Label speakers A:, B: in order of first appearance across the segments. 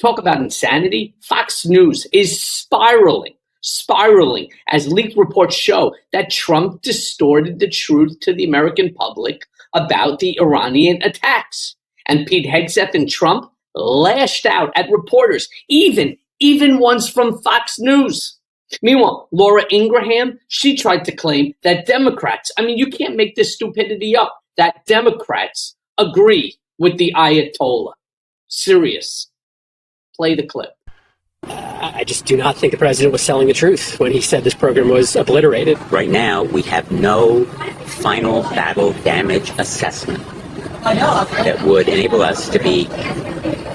A: Talk about insanity. Fox News is spiraling as leaked reports show that Trump distorted the truth to the American public about the Iranian attacks. And Pete Hegseth and Trump lashed out at reporters, even ones from Fox News. Meanwhile, Laura Ingraham, she tried to claim that Democrats, you can't make this stupidity up, that Democrats agree with the Ayatollah. Serious. Play the clip.
B: I just do not think the president was telling the truth when he said this program was obliterated.
C: Right now, we have no final battle damage assessment that would enable us to be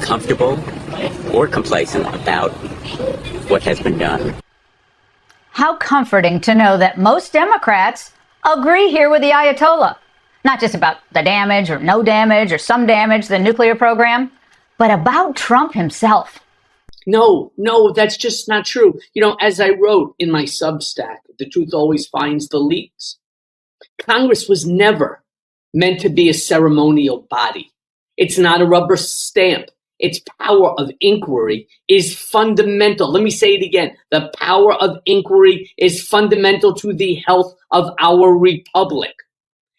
C: comfortable or complacent about what has been done.
D: How comforting to know that most Democrats agree here with the Ayatollah. Not just about the damage or no damage or some damage to the nuclear program, but about Trump himself.
A: No, that's just not true. As I wrote in my Substack, The Truth Always Finds the Leaks, Congress was never meant to be a ceremonial body. It's not a rubber stamp. Its power of inquiry is fundamental. Let me say it again. The power of inquiry is fundamental to the health of our republic.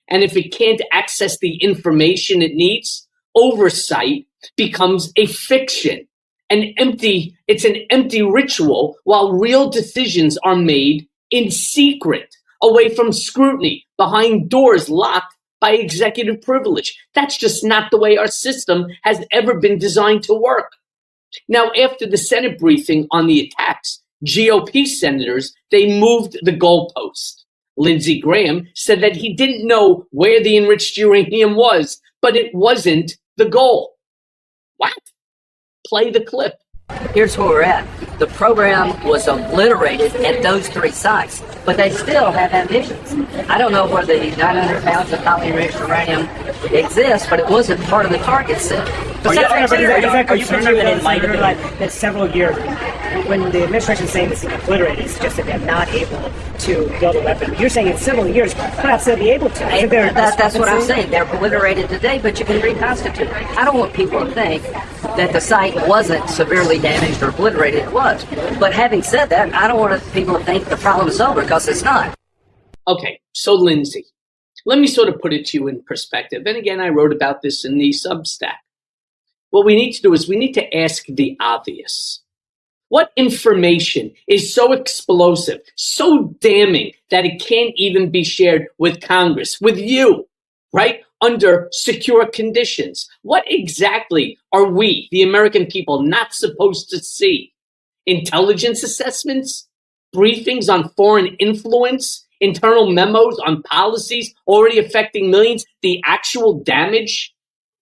A: And if it can't access the information it needs, oversight becomes a fiction. It's an empty ritual while real decisions are made in secret, away from scrutiny, behind doors locked by executive privilege. That's just not the way our system has ever been designed to work. Now, after the Senate briefing on the attacks, GOP senators, they moved the goalpost. Lindsey Graham said that he didn't know where the enriched uranium was, but it wasn't the goal. What? Play the clip.
E: Here's where we're at. The program was obliterated at those three sites, but they still have ambitions. I don't know where the 900 pounds of highly enriched uranium exists, but it wasn't part of the target set.
F: Are you concerned that in light of that several years, when the administration is saying this is obliterated, it's just that they're not able to build a weapon. You're saying in several years, perhaps they'll be able to.
E: That's what I'm saying. They're obliterated today, but you can reconstitute. I don't want people to think that the site wasn't severely damaged or obliterated. It was. But having said that, I don't want people to think the problem is over, because it's not.
A: Okay, so Lindsay, let me sort of put it to you in perspective. And again, I wrote about this in the Substack. What we need to do is we need to ask the obvious. What information is so explosive, so damning that it can't even be shared with Congress, with you, right? Under secure conditions. What exactly are we, the American people, not supposed to see? Intelligence assessments? Briefings on foreign influence? Internal memos on policies already affecting millions? The actual damage?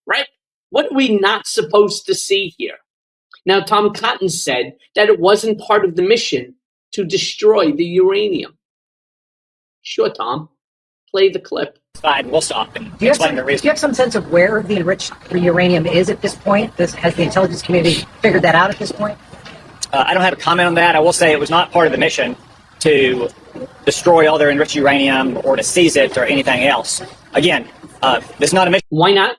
A: Right? What are we not supposed to see here? Now, Tom Cotton said that it wasn't part of the mission to destroy the uranium. Sure, Tom. Play the clip.
B: Fine, we'll stop and
F: Do you
B: explain
F: have some sense of where the enriched uranium is at this point? Has the intelligence community figured that out at this point?
B: I don't have a comment on that. I will say it was not part of the mission to destroy all their enriched uranium or to seize it or anything else. Again, this is not a mission.
A: Why not?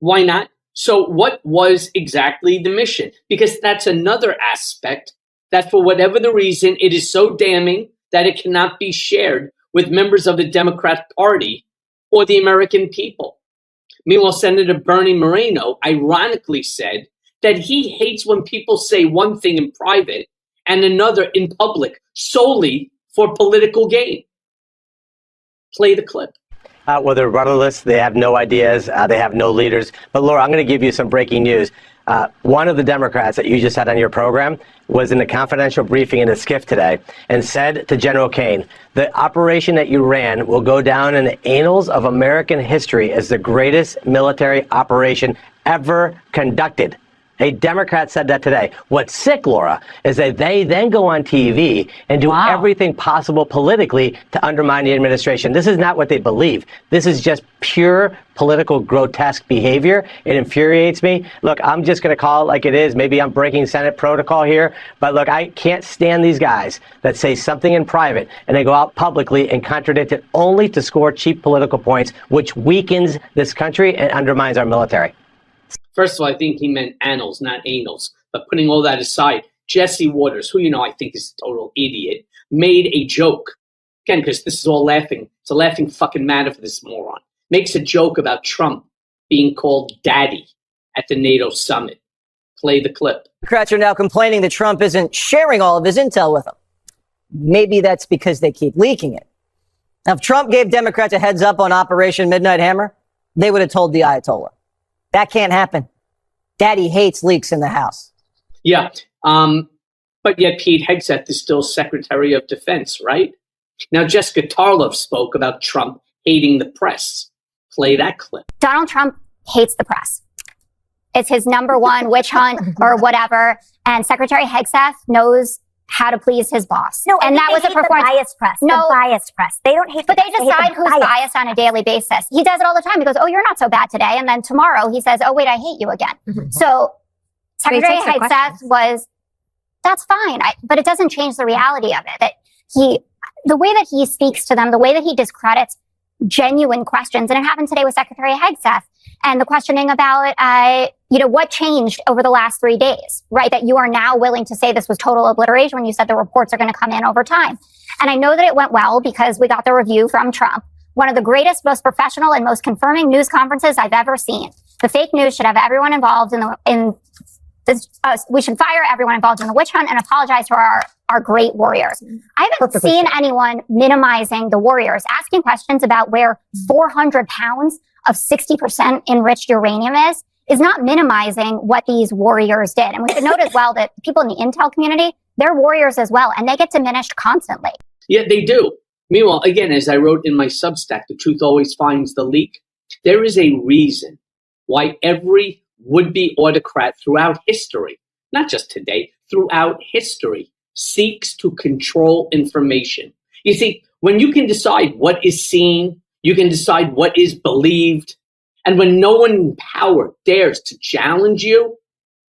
A: Why not? So what was exactly the mission? Because that's another aspect that for whatever the reason, it is so damning that it cannot be shared with members of the Democrat Party or the American people. Meanwhile, Senator Bernie Moreno ironically said that he hates when people say one thing in private and another in public solely for political gain. Play the clip.
G: Well, they're rudderless. They have no ideas. They have no leaders. But Laura, I'm going to give you some breaking news. One of the Democrats that you just had on your program was in a confidential briefing in a skiff today and said to General Cohen, the operation that you ran will go down in the annals of American history as the greatest military operation ever conducted. A Democrat said that today. What's sick, Laura, is that they then go on TV and do everything possible politically to undermine the administration. This is not what they believe. This is just pure political grotesque behavior. It infuriates me. Look, I'm just going to call it like it is. Maybe I'm breaking Senate protocol here. But look, I can't stand these guys that say something in private and they go out publicly and contradict it only to score cheap political points, which weakens this country and undermines our military.
A: First of all, I think he meant annals, not anals. But putting all that aside, Jesse Waters, who I think is a total idiot, made a joke. Again, because this is all laughing. It's a laughing fucking matter for this moron. Makes a joke about Trump being called daddy at the NATO summit. Play the clip.
H: Democrats are now complaining that Trump isn't sharing all of his intel with them. Maybe that's because they keep leaking it. Now, if Trump gave Democrats a heads up on Operation Midnight Hammer, they would have told the Ayatollah. That can't happen. Daddy hates leaks in the House.
A: Yeah. But yet Pete Hegseth is still Secretary of Defense, right? Now, Jessica Tarlov spoke about Trump hating the press. Play that clip.
I: Donald Trump hates the press. It's his number one witch hunt or whatever. And Secretary Hegseth knows how to please his boss.
J: No,
I: and that was a performance.
J: The biased press.
I: No,
J: the biased press. They don't hate.
I: But they decide who's biased on a daily basis. He does it all the time. He goes, "Oh, you're not so bad today," and then tomorrow he says, "Oh, wait, I hate you again." So Secretary Hegseth was. That's fine, but it doesn't change the reality of it. That the way that he speaks to them, the way that he discredits genuine questions, and it happened today with Secretary Hegseth and the questioning about, what changed over the last 3 days, right? That you are now willing to say this was total obliteration when you said the reports are going to come in over time. And I know that it went well because we got the review from Trump. One of the greatest, most professional, and most confirming news conferences I've ever seen. The fake news should have everyone involved we should fire everyone involved in the witch hunt and apologize to our great warriors. I haven't seen anyone minimizing the warriors, asking questions about where 400 pounds of 60% enriched uranium is not minimizing what these warriors did. And we should note as well that people in the intel community, they're warriors as well, and they get diminished constantly.
A: Yeah, they do. Meanwhile, again, as I wrote in my Substack, The Truth Always Finds the Leak, there is a reason why every would-be autocrat throughout history, not just today, throughout history, seeks to control information. You see, when you can decide what is seen, you can decide what is believed, and when no one in power dares to challenge you,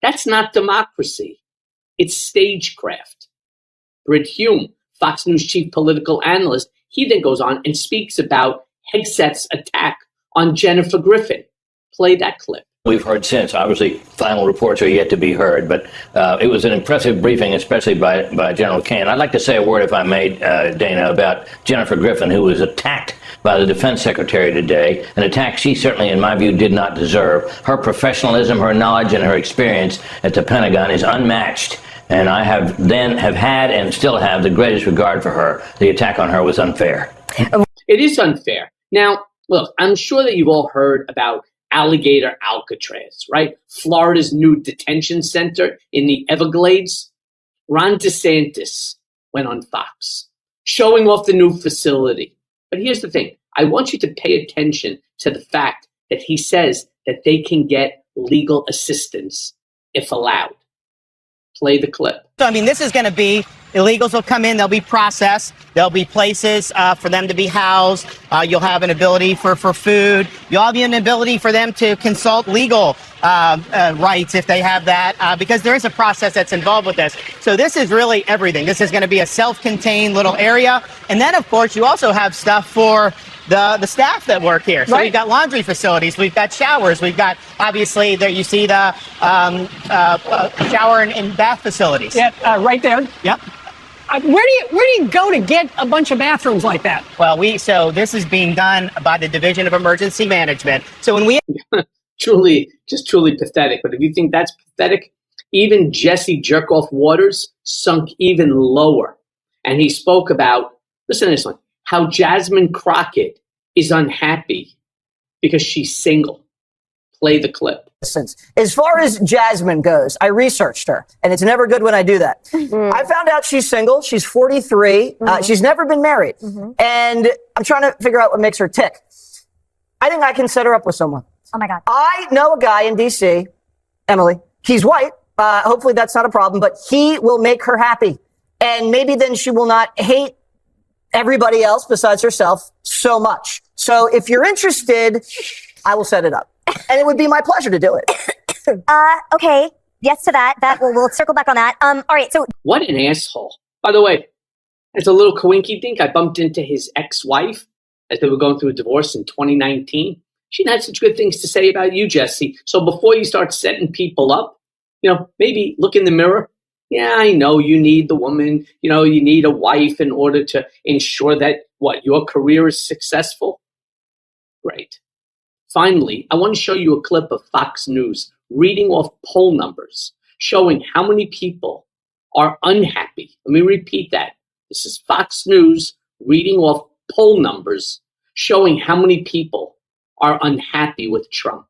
A: that's not democracy. It's stagecraft. Brit Hume, Fox News chief political analyst, he then goes on and speaks about Hegseth's attack on Jennifer Griffin. Play that clip.
K: We've heard since. Obviously, final reports are yet to be heard, but it was an impressive briefing, especially by General Cohen. I'd like to say a word, if I may, Dana, about Jennifer Griffin, who was attacked by the defense secretary today, an attack she certainly, in my view, did not deserve. Her professionalism, her knowledge, and her experience at the Pentagon is unmatched, and I have had and still have the greatest regard for her. The attack on her was unfair.
A: It is unfair. Now, look, I'm sure that you've all heard about Alligator Alcatraz, right? Florida's new detention center in the Everglades. Ron DeSantis went on Fox, showing off the new facility. But here's the thing. I want you to pay attention to the fact that he says that they can get legal assistance if allowed. Play the clip.
L: So, I mean, this is going to be, illegals will come in, they'll be processed, there'll be places for them to be housed, you'll have an ability for food, you'll have an ability for them to consult legal rights if they have that, because there is a process that's involved with this. So this is really everything. This is going to be a self-contained little area. And then, of course, you also have stuff for the staff that work here. So we've got laundry facilities, we've got showers, we've got, obviously, there you see the shower and bath facilities.
F: Yeah, right there.
L: Yep.
F: Where do you go to get a bunch of bathrooms like that?
L: Well, so this is being done by the Division of Emergency Management. So when we
A: truly pathetic. But if you think that's pathetic, even Jesse Jerkoff Waters sunk even lower. And he spoke about, listen to this one, how Jasmine Crockett is unhappy because she's single. Play the clip.
H: As far as Jasmine goes, I researched her, and it's never good when I do that. I found out she's single. She's 43. She's never been married. And I'm trying to figure out what makes her tick. I think I can set her up with someone.
J: Oh, my God.
H: I know a guy in D.C., Emily. He's white. Hopefully that's not a problem, but he will make her happy. And maybe then she will not hate everybody else besides herself so much. So if you're interested, I will set it up. And it would be my pleasure to do it.
J: Okay. Yes to that. We'll circle back on that. All right. So
A: what an asshole. By the way, as a little coinky dink, I bumped into his ex-wife as they were going through a divorce in 2019. She had such good things to say about you, Jesse. So before you start setting people up, maybe look in the mirror. Yeah, I know you need the woman, you need a wife in order to ensure that your career is successful. Great. Finally, I want to show you a clip of Fox News reading off poll numbers showing how many people are unhappy. Let me repeat that. This is Fox News reading off poll numbers showing how many people are unhappy with Trump.